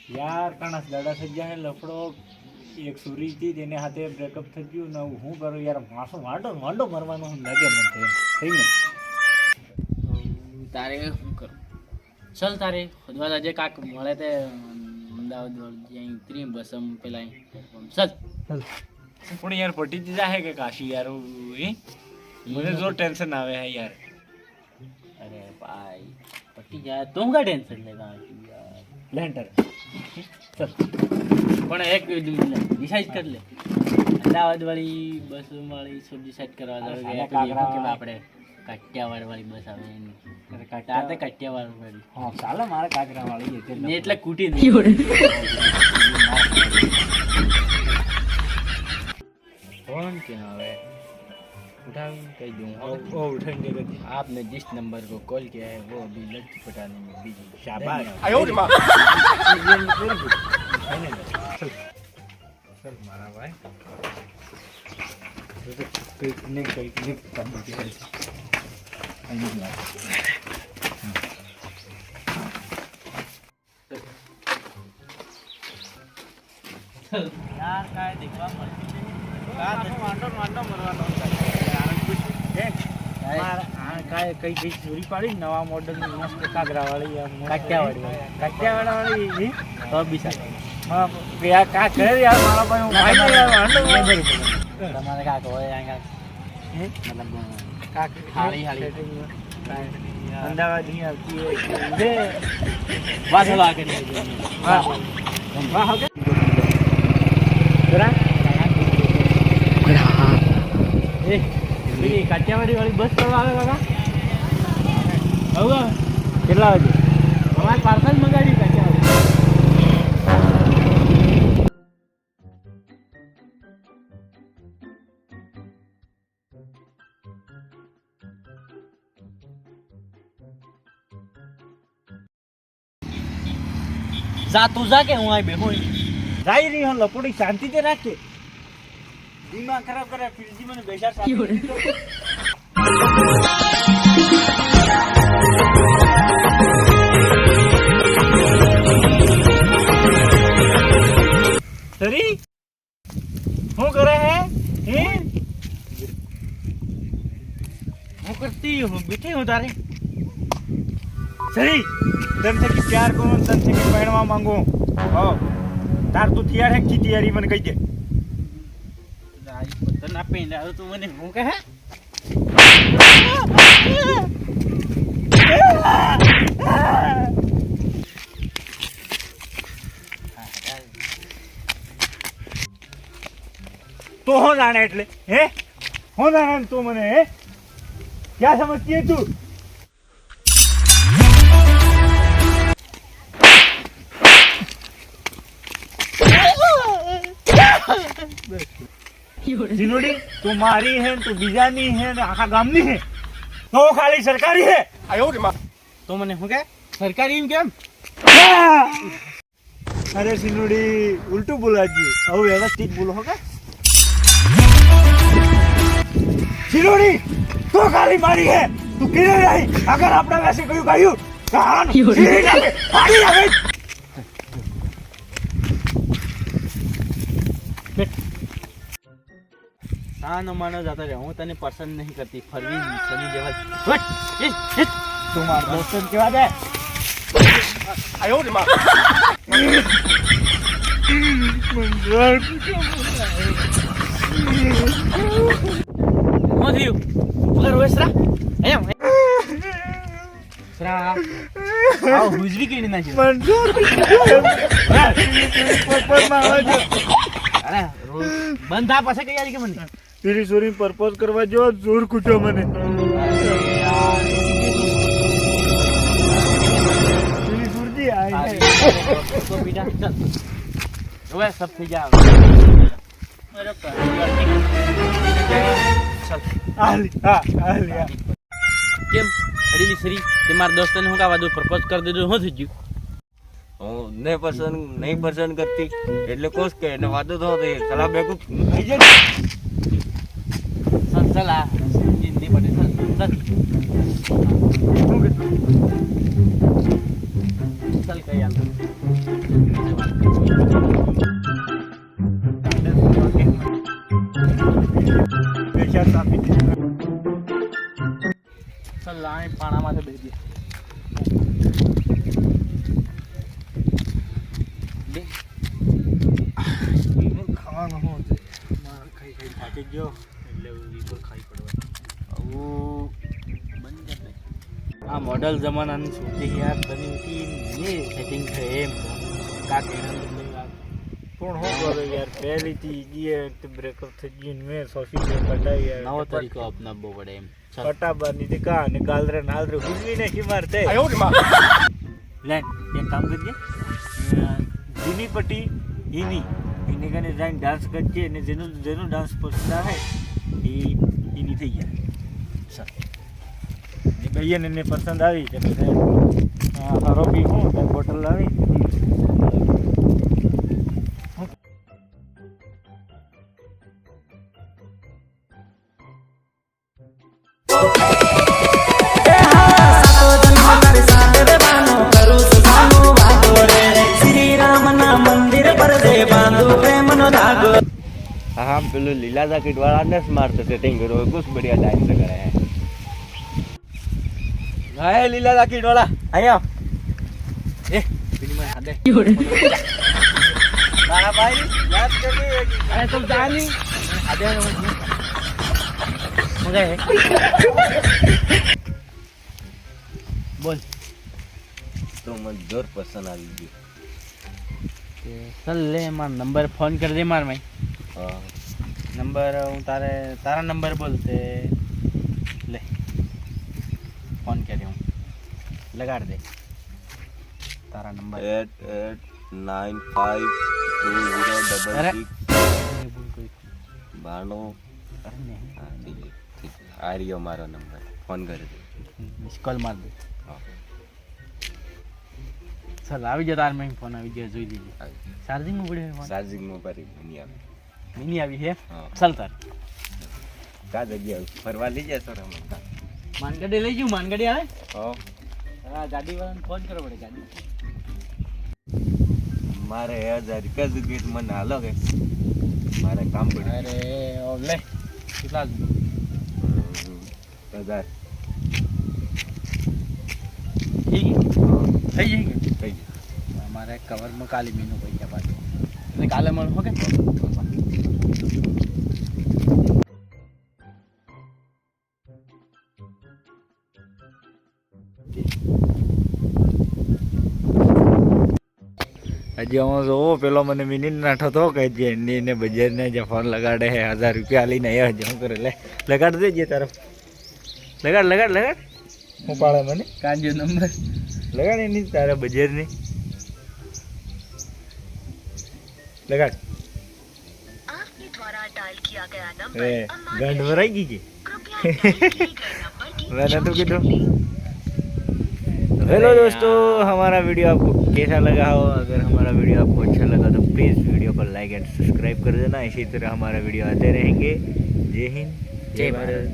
યાર કણસ દાડા થઈ ગયા હે લફડો એક સુરી હતી તેને હાથે બ્રેકઅપ થઈ ગયું ને હું કરું યાર માસો વાંડો મરવાનો લાગે મને થઈ ને તારે શું કરું ચલ તારે ખોદવા આજે કાક મળે તે અમદાવાદ જ્યાં ઉતરી બસ પેલા ચલ પણ યાર પટી જ જાહે કે કાશી યાર મને જો ટેન્શન આવે હે યાર અરે ભાઈ પટી જાય તું કા ટેન્શન લેવા યાર લેન્ટર ચલ પણ એક ડિસાઈડ કરી લે અમદાવાદ વાળી બસ વાળી શું ડિસાઈડ કરવા જાવ કે આપણે કાઠિયાવાડ વાળી બસ આવે એની કાઠિયાવાડ વાળી હા ચાલો મારે કાકરા વાળી એટલે કૂટી દે फोन क्या है उठाओ कह दूँ वो उठेंगे आपने जिस नंबर को कॉल किया है वो अभी लड़की पटाने में बिजी शाबाश आयो रे मां चल मारा भाई तो कितने कम है यार काय देखवा કઈ ચોરી પાડી નવા મોડલ ની મસ્ત કાગરા વાળી કાઠિયાવાડ વાળી તો બી હા યાર કા કરે યાર મારા ભાઈ તમારે કાક હોય આ મતલબ કાક હાળી અમદાવાદ ની આવતી હોય વાહ વાહ કરી વાહ વાહ ઓકે જરા કાઠિયાવાડી વાળી બસ કરવા આવે કાકા હવે કેટલા વાગે અમારે પાર્સલ મંગાવ્યું કાઠિયાવાડી જા તું જા કે હું આ બેહો જાય રહી હું લપોડી શાંતિથી રાખે દિમાગ ખરાબ કરે ફિરજી મને બેસાર સરી શું કરે હે હું કરતી હું બેઠી હું તારે સરી તન से कि प्यार करूं तन से कि पहनवा मांगू हो तार तू तैयार है की तैयारी मन कही दे પતન આપીને આવ્યો તું મને હું કહે तो हो जाने એટલે હે हो जाने तू મને હે क्या समझती है तू जिनोडी तू मारी है तू बीजानी है आखा गामनी है तो खाली सरकारी है आयो रे मां તો મને હું કહે સરકારી એમ કેમ अरे सिनोडी उल्टू बोला जी अब व्यवस्थित बोलो होगा सिनोडी तो खाली मारी है तू किधर आई अगर आपने वैसे कोई गायू कहां सीधी जाके फाड़ी आ गई સાનો માનો જતો રહે હું તને પસંદ નહીં કરતી ફરવી સની જેવા तुम्हारा दोस्तन के बाद है आयो रे मां હું થયું ઉગર વેસરા એમ સરા આવ હુજરી કેડી નાખી मंजूर पर मावा અરે બંધ થા પાસે કઈ આલી કે મને तेरी सोरी प्रपोज करवा जो जोर कुटो मने तेरी सुरती आई है તો બેટા ચલ હવે સબ થઈ જા મેરો ચલ आली हां आली કેમ અડીલી સરી તે મારા દોસ્તને હું કા વાદો પ્રપોઝ કરી દીધું હું થઈ ગયું હું ને પસંદ નહીં પસંદ કરતી એટલે કોસ કે એને વાદો થયો તો સલાહ બેકુ आई जे ચલ ચલ આ જિંદગી પડે ચલ ચલ કઈ આલ લાઈ પાણામાંથી બેસી દે ખાવાનું શું હતું? મારે ખાઈ ખાઈ થાકી જ ગયો એટલે વીપર ખાઈ પડવા. આવું બંધ કર દે. આ મોડલ જમાનાની છોકરી યાર બની હતી ને સેટિંગ છે એમ કાક એના પણ શું કરો યાર, પહેલીથી ગઈએ બ્રેકઅપ થઈ ગયું ને મેં સોશિયલ મીડિયા પટાવી નવો તરીકો અપનાવવો પડે એમ પટાબાની તે કા અને ગાલરે નાલરે હુજવી નાખી મારતે. 哎呦我的妈！ લે એક કામ કરજે, જૂની પટ્ટી એની એને કને જઈને ડાન્સ કરજે અને જેનું ડાન્સ પસંદ આવે એની થઈ જાય. ને ભાઈને એને પસંદ આવી કે હરોપી હું બોટલ લાવી हाँ पेलो लीला जैकेट वाला ने स्मार्ट सेटिंग करो कुछ बढ़िया डांस करे है हाय लीला जैकेट वाला आया એ પેલી મને હાદે મારા ભાઈ યાદ કરી અરે તું જાની હાદે મગે બોલ तो मन जोर पसंद आ गई चल ले मार नंबर फोन कर दे मार भाई हाँ नंबर હું તારા નંબર બોલતે લે ફોન કર્યો હું લગાડ દે તારા નંબર 88952066 અરે बानो અરે નહીં हाँ ठीक है ठीक आ रही हो हमारा नंबर फोन कर दे મિસ કોલ માર દે हाँ ચાલ આવી જા તાર મેં ફોન આવી ગયા જોઈ લીધી ચાર્જિંગમાં પડ્યો ફોન चार्जिंग में पर नहीं आवे મિની આવી છે हाँ ચાલ તાર का जगह फरवा लीजिए सर हम માનગડી લઈ જઉં માનગડી આવે हाँ હા ગાડીવાળાને ફોન કરવો પડે ગાડી मारे 1000 का जगह मन हालो के मारे काम पड़े અરે ઓ લે કેટલા 1000 થઈ ગઈ થઈ ગઈ કે થઈ ગયું અમારે કવરમાં કાલી મીનું પૈસા પાછું એટલે કાલે મળો હો કે હજી હું જોવો પેલો મને મિનિટ નાઠો તો કે જે એને બજારને જે ફોન લગાડે હે 1000 રૂપિયા લઈને આવ્યા હજી શું કરે લે લગાડ દેજે તરફ લગાડ લગાડ લગાડ હું પાડે મને કાંજો નંબર લગાડ એની તારા બજારની લગાડ आपके द्वारा डायल किया गया ए नंबर गंड भराई गई जी कृपया डायल किए गए नंबर की मैंने तो किधर हेलो दोस्तों, हमारा वीडियो आपको कैसा लगा हो? अगर हमारा वीडियो आपको अच्छा लगा तो प्लीज़ वीडियो को लाइक एंड सब्सक्राइब कर देना। इसी तरह हमारा वीडियो आते रहेंगे। जय हिंद, जय भारत।